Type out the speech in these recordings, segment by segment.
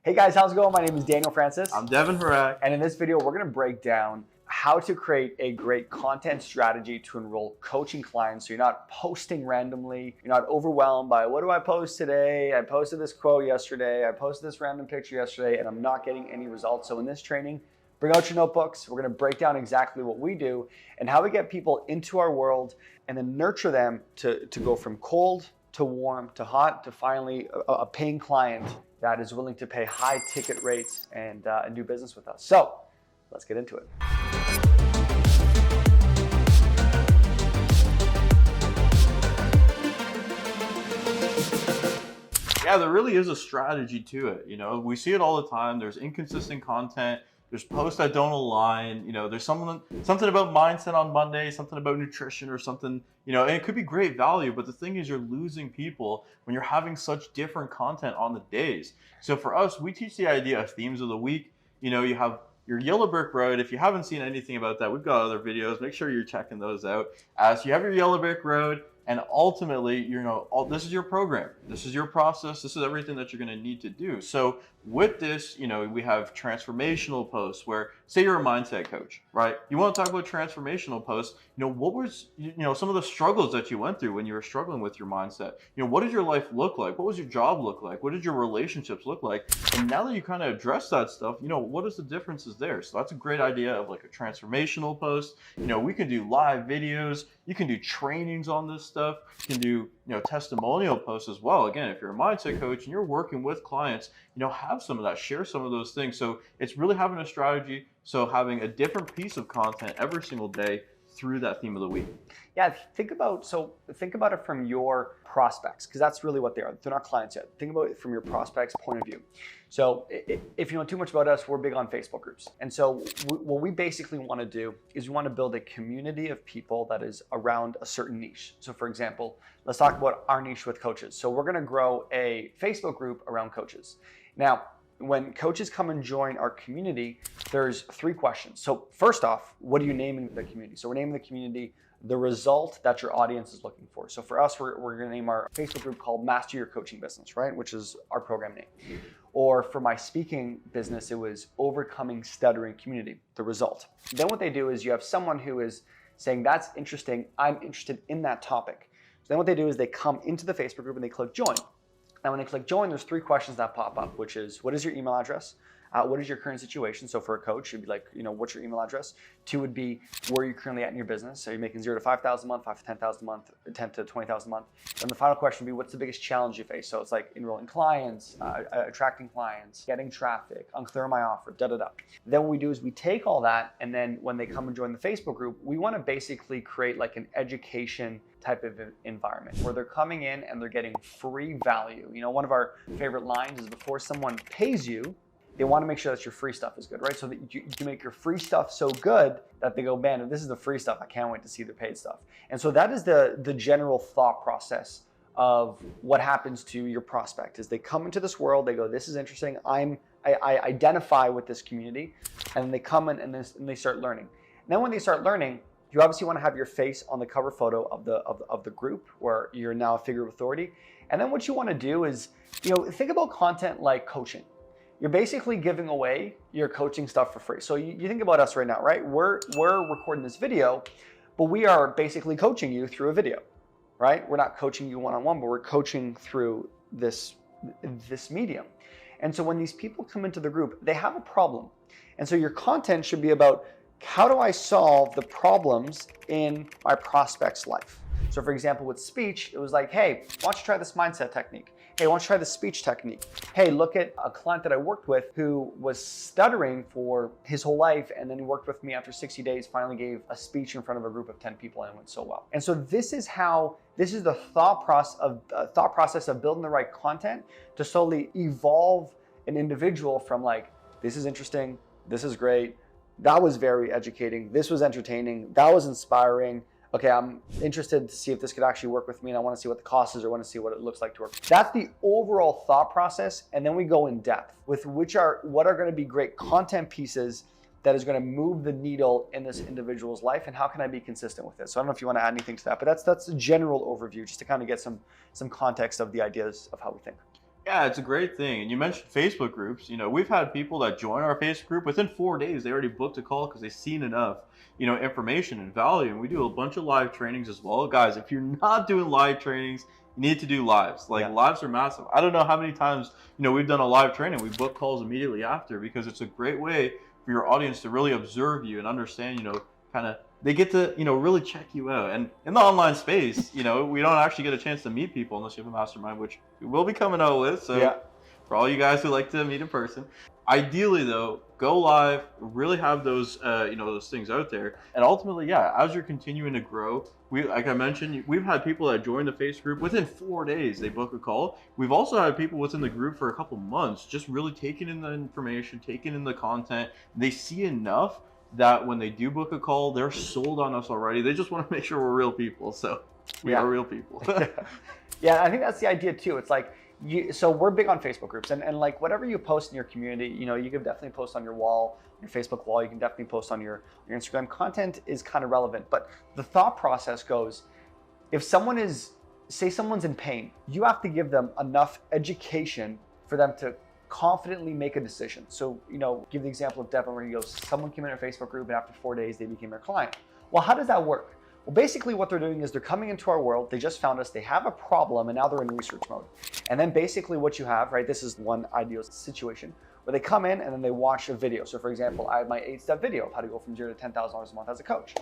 Hey guys, how's it going? My name is Daniel Francis. I'm Devin Harak. And in this video, we're gonna break down how to create a great content strategy to enroll coaching clients so you're not posting randomly, you're not overwhelmed by what do I post today? I posted this quote yesterday, I posted this random picture yesterday, and I'm not getting any results. So in this training, bring out your notebooks. We're gonna break down exactly what we do and how we get people into our world and then nurture them to go from cold to warm to hot to finally a paying client that is willing to pay high ticket rates and do business with us. So let's get into it. Yeah, there really is a strategy to it. You know, we see it all the time. There's inconsistent content. There's posts that don't align. You know, there's something about mindset on Monday, something about nutrition or something, you know, and it could be great value, but the thing is you're losing people when you're having such different content on the days. So for us, we teach the idea of themes of the week. You know, you have your Yellow Brick Road. If you haven't seen anything about that, we've got other videos. Make sure you're checking those out. So you have your Yellow Brick Road. And ultimately, you know, this is your program. This is your process. This is everything that you're going to need to do. So with this, you know, we have transformational posts where, say you're a mindset coach, right? You want to talk about transformational posts. You know, what was, you know, some of the struggles that you went through when you were struggling with your mindset? You know, what did your life look like? What was your job look like? What did your relationships look like? And now that you kind of address that stuff, you know, what is the differences there? So that's a great idea of like a transformational post. You know, we can do live videos. You can do trainings on this stuff. You can do, you know, testimonial posts as well. Again, if you're a mindset coach and you're working with clients, you know, have some of that, share some of those things. So it's really having a strategy. So having a different piece of content every single day through that theme of the week. Yeah, think about it from your prospects, because that's really what they are. They're not clients yet. Think about it from your prospects' point of view. So if you know too much about us, we're big on Facebook groups. And so what we basically want to do is we want to build a community of people that is around a certain niche. So for example, let's talk about our niche with coaches. So we're going to grow a Facebook group around coaches. Now, when coaches come and join our community, there's 3 questions. So first off, what are you naming the community? So we're naming the community the result that your audience is looking for. So for us, we're going to name our Facebook group called Master Your Coaching Business, right? Which is our program name. Or for my speaking business, it was Overcoming Stuttering Community, the result. Then what they do is you have someone who is saying, that's interesting, I'm interested in that topic. So then what they do is they come into the Facebook group and they click join. Now, when they click join, there's 3 questions that pop up, which is, what is your email address? What is your current situation? So for a coach, it'd be like, you know, what's your email address? 2 would be, where are you currently at in your business? So you're making 0 to 5,000 a month, 5 to 10,000 a month, 10 to 20,000 a month. And the final question would be, what's the biggest challenge you face? So it's like enrolling clients, attracting clients, getting traffic, unclear my offer, da-da-da. Then what we do is we take all that, and then when they come and join the Facebook group, we want to basically create like an education type of environment where they're coming in and they're getting free value. You know, one of our favorite lines is, before someone pays you, they want to make sure that your free stuff is good, right? So that you make your free stuff so good that they go, man, if this is the free stuff, I can't wait to see the paid stuff. And so that is the general thought process of what happens to your prospect. Is they come into this world, they go, this is interesting, I identify with this community, and then they come in and they start learning. And then when they start learning, you obviously want to have your face on the cover photo of the group where you're now a figure of authority. And then what you want to do is, you know, think about content like coaching. You're basically giving away your coaching stuff for free. So you think about us right now, right? We're recording this video, but we are basically coaching you through a video, right? We're not coaching you one-on-one, but we're coaching through this medium. And so when these people come into the group, they have a problem. And so your content should be about, how do I solve the problems in my prospect's life? So for example, with speech, it was like, hey, why don't you try this mindset technique? Hey, why don't you try this speech technique? Hey, look at a client that I worked with who was stuttering for his whole life, and then he worked with me after 60 days, finally gave a speech in front of a group of 10 people, and it went so well. And so this is the thought process of building the right content to slowly evolve an individual from like, this is interesting, this is great, that was very educating, this was entertaining, that was inspiring. Okay, I'm interested to see if this could actually work with me, and I want to see what the cost is, or want to see what it looks like to work. That's the overall thought process, and then we go in depth with what are going to be great content pieces that is going to move the needle in this individual's life, and how can I be consistent with it? So I don't know if you want to add anything to that, but that's a general overview just to kind of get some context of the ideas of how we think. Yeah, it's a great thing. And you mentioned Facebook groups. You know, we've had people that join our Facebook group within 4 days. They already booked a call because they've seen enough, information and value. And we do a bunch of live trainings as well, guys. If you're not doing live trainings, you need to do lives. Like Yeah. lives are massive. I don't know how many times we've done a live training. We book calls immediately after because it's a great way for your audience to really observe you and understand. Kind of they get to really check you out. And in the online space, we don't actually get a chance to meet people unless you have a mastermind, which we will be coming out with. So Yeah. for all you guys who like to meet in person, ideally though, go live, really have those those things out there. And ultimately, yeah, as you're continuing to grow, like I mentioned, we've had people that join the face group within 4 days, they book a call. We've also had people within the group for a couple months just really taking in the information, taking in the content. They see enough that when they do book a call, they're sold on us already. They just want to make sure we're real people. So we are real people. Yeah, I think that's the idea too. It's like so we're big on Facebook groups, and like whatever you post in your community, you can definitely post on your wall, your Facebook wall. You can definitely post on your Instagram. Content is kind of relevant, but the thought process goes: if someone's in pain, you have to give them enough education for them to confidently make a decision. So, give the example of Devin where he goes, someone came in our Facebook group and after 4 days they became our client. Well, how does that work? Well, basically what they're doing is they're coming into our world, they just found us, they have a problem, and now they're in research mode. And then basically what you have, right, this is one ideal situation, where they come in and then they watch a video. So for example, I have my 8-step video of how to go from $0 to $10,000 a month as a coach.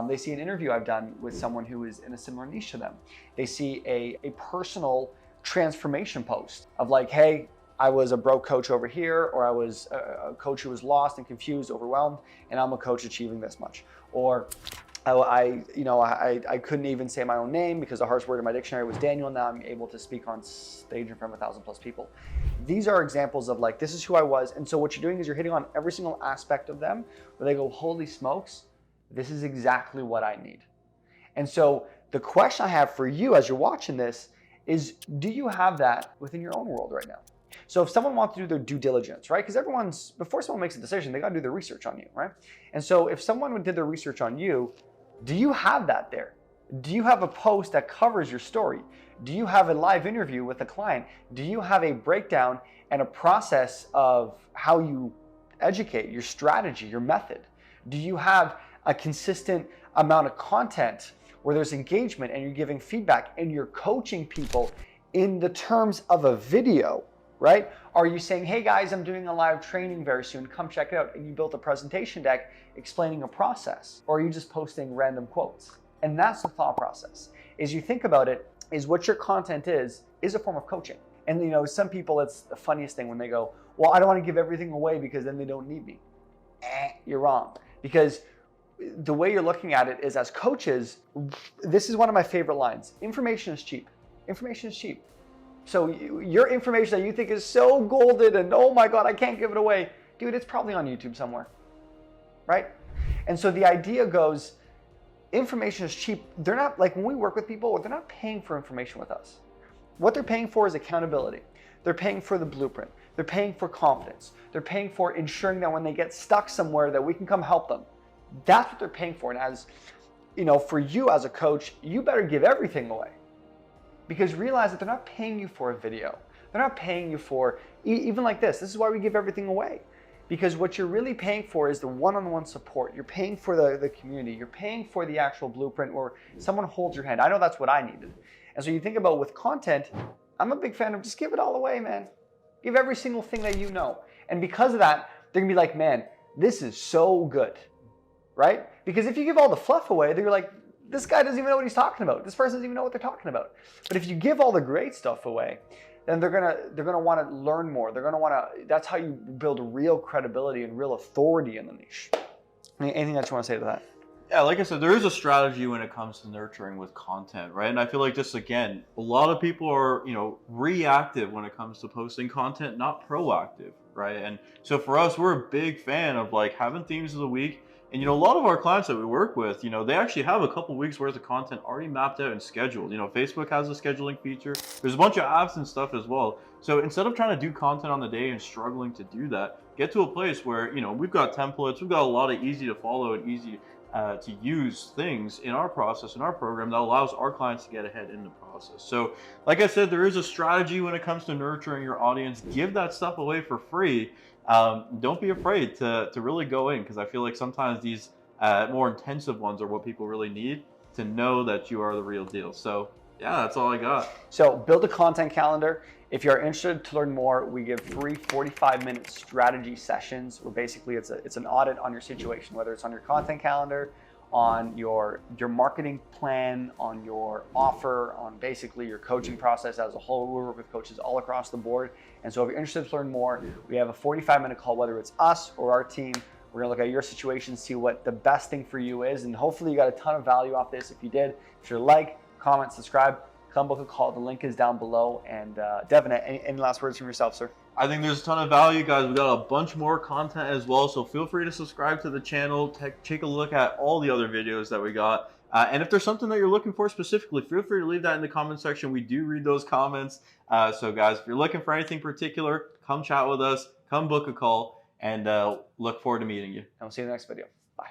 They see an interview I've done with someone who is in a similar niche to them. They see a personal transformation post of like, hey, I was a broke coach over here, or I was a coach who was lost and confused, overwhelmed, and I'm a coach achieving this much. Or I couldn't even say my own name because the hardest word in my dictionary was Daniel. Now I'm able to speak on stage in front of 1,000+ people. These are examples of like, this is who I was. And so what you're doing is you're hitting on every single aspect of them where they go, holy smokes, this is exactly what I need. And so the question I have for you as you're watching this is, do you have that within your own world right now? So if someone wants to do their due diligence, right? Because before someone makes a decision, they got to do their research on you, right? And so if someone did their research on you, do you have that there? Do you have a post that covers your story? Do you have a live interview with a client? Do you have a breakdown and a process of how you educate, your strategy, your method? Do you have a consistent amount of content where there's engagement and you're giving feedback and you're coaching people in the terms of a video? Right? Are you saying, hey guys, I'm doing a live training very soon, come check it out, and you built a presentation deck explaining a process? Or are you just posting random quotes? And that's the thought process. Is you think about it, is what your content is a form of coaching. And some people, it's the funniest thing when they go, well, I don't want to give everything away because then they don't need me. You're wrong. Because the way you're looking at it is, as coaches, this is one of my favorite lines. Information is cheap. Information is cheap. So your information that you think is so golden and oh my God, I can't give it away. Dude, it's probably on YouTube somewhere, right? And so the idea goes, information is cheap. They're not, like when we work with people, they're not paying for information with us. What they're paying for is accountability. They're paying for the blueprint. They're paying for confidence. They're paying for ensuring that when they get stuck somewhere that we can come help them. That's what they're paying for. And as, for you as a coach, you better give everything away. Because realize that they're not paying you for a video. They're not paying you for, even like this. This is why we give everything away. Because what you're really paying for is the one-on-one support. You're paying for the community. You're paying for the actual blueprint where someone holds your hand. I know that's what I needed. And so you think about with content, I'm a big fan of just give it all away, man. Give every single thing that you know. And because of that, they're gonna be like, man, this is so good, right? Because if you give all the fluff away, they're like, this guy doesn't even know what he's talking about. This person doesn't even know what they're talking about. But if you give all the great stuff away, then they're gonna want to learn more. They're gonna want to. That's how you build real credibility and real authority in the niche. Anything that you want to say to that? Yeah, like I said, there is a strategy when it comes to nurturing with content, right? And I feel like this, again, a lot of people are, reactive when it comes to posting content, not proactive, right? And so for us, we're a big fan of like having themes of the week. And, a lot of our clients that we work with, they actually have a couple weeks worth of content already mapped out and scheduled. Facebook has a scheduling feature. There's a bunch of apps and stuff as well. So instead of trying to do content on the day and struggling to do that, get to a place where, you know, we've got templates, we've got a lot of easy to follow and easy to use things in our process, in our program, that allows our clients to get ahead in the process. So like I said, there is a strategy when it comes to nurturing your audience. Give that stuff away for free. Don't be afraid to really go in, because I feel like sometimes these more intensive ones are what people really need to know that you are the real deal. So yeah, that's all I got. So build a content calendar. If you're interested to learn more, we give free 45-minute strategy sessions where basically it's an audit on your situation, whether it's on your content calendar, on your marketing plan, on your offer, on basically your coaching process as a whole. We work with coaches all across the board. And so if you're interested to learn more, we have a 45-minute call, whether it's us or our team. We're gonna look at your situation, see what the best thing for you is, and hopefully you got a ton of value off this. If you did, if you're like, comment, subscribe, come book a call. The link is down below. And Devin, any last words from yourself, sir? I think there's a ton of value, guys. We got a bunch more content as well, so feel free to subscribe to the channel. Take a look at all the other videos that we got. And if there's something that you're looking for specifically, feel free to leave that in the comment section. We do read those comments. So guys, if you're looking for anything particular, come chat with us, come book a call, and look forward to meeting you. And we'll see you in the next video. Bye.